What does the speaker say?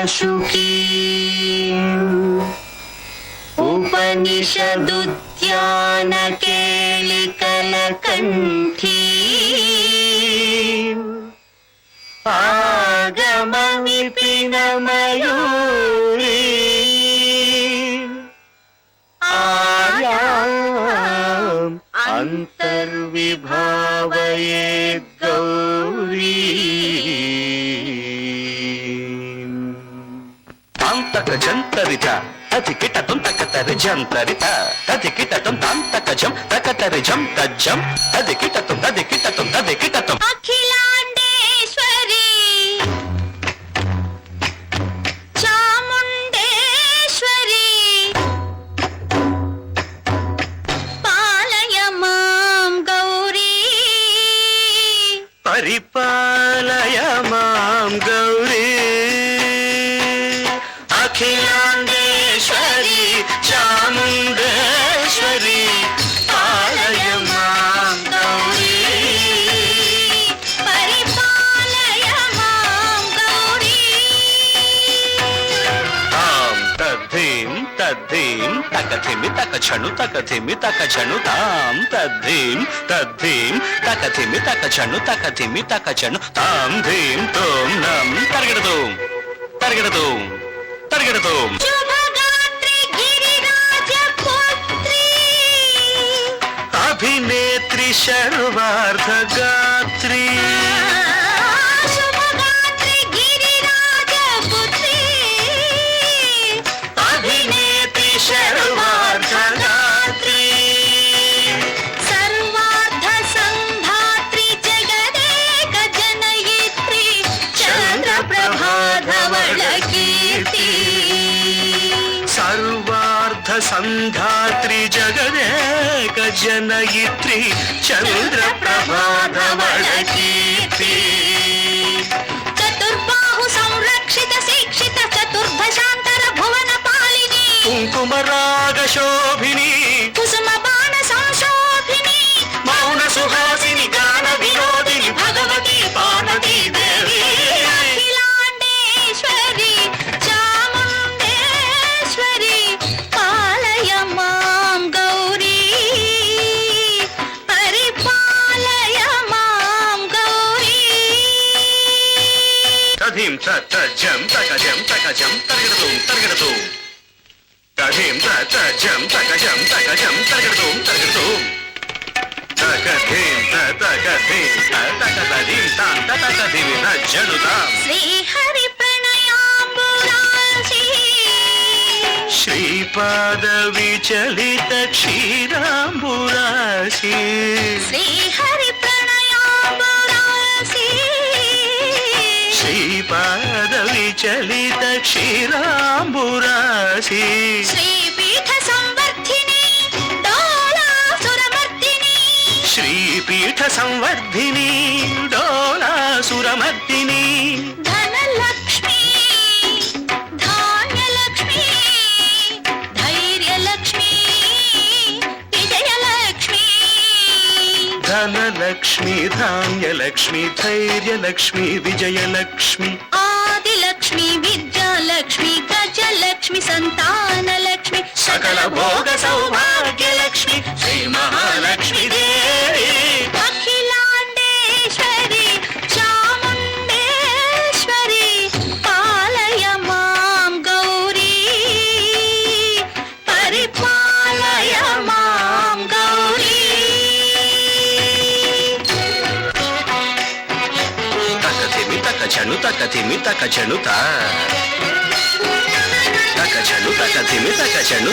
वासुकी उपनिषदुद्यान केलिकलकण्ठी आगम विपिन मयूरी आयाम् अंतर्विभावये गौरी तांतक जंतरिता तथिकिटतुं तकतर जंतरिता तथिकिटतुं तांतकजं तकतर जं तज्जं तथिकिटतुं तथिकिटतुं अखिलांडेश्वरी चामुंडेश्वरी पालय मां गौरी परिपालय मां गौरी अखिलांडेश्वरी चामुंडेश्वरी पालय मां गौरी परिपालय मां गौरी तां तद्धीं तद्धीं तकथिमि तकछनु तकथिमि तकछनु तां तद्धीं तद्धीं तकथिमि तकछनु तकथिमि तकछनु तां धीं तों नं तर्गडतुं तर्गडतुं तर्गडतुं शुभगात्री गिरिराजपुत्री अभिनेत्री सर्वार्धगात्री शुभगात्री गिरिराजपुत्री अभिनेत्री सर्वार्धगात्री सर्वार्ध संधात्री जगदेक जनयित्री चंद्रप्रभाधवल कीर्ति सर्वार्ध संधात्री जगदेक जनयित्री चंद्रप्रभाधवल कीर्ति चतुर्बाहु संरक्षित शिक्षित चतुर्भशांतर भुवन पालिनी कुंकुम राग शोभिनी कुसुम बाण संशोभिनी मौन सुहासिनी गान विनोदिनी भगवती पार्वती देवी अखिलांडेश्वरी चामुंडेश्वरी पालय मां गौरी परिपालय मां गौरी तधीं तजं तकजं तकजं तर्गडतुं तर्गडतुं तधीं तजं तकजं तकजं तर्गडतुं तर्गडतुं तकधीं तकधीं तकधीं तां तकधीं तज्जनुतां श्री हरि प्रणयाम्बुरासी श्रीपाद विचलित क्षीराम्बुरासी श्री हरि प्रणयाम्बुरासी श्रीपाद विचलित क्षीराम्बुरासी श्रीपीठ संवर्धिनी डोलासुरमर्दिनी श्रीपीठ संवर्धिनी डोलासुरमर्दिनी धनलक्ष्मी धान्यलक्ष्मी धैर्यलक्ष्मी विजयलक्ष्मी धनलक्ष्मी धान्यलक्ष्मी धैर्यलक्ष्मी विजयलक्ष्मी आदिलक्ष्मी विद्यालक्ष्मी गजलक्ष्मी संतानलक्ष्मी सकल भोग सौभाग्यलक्ष्मी श्री महालक्ष्मी देवी अखिलांडेश्वरी चामुंडेश्वरी पालय मां गौरी परिपालय मां गौरी तकथिमि तकछनु तकथिमि तकछनु ता तकछनु तकथिमि तकछनु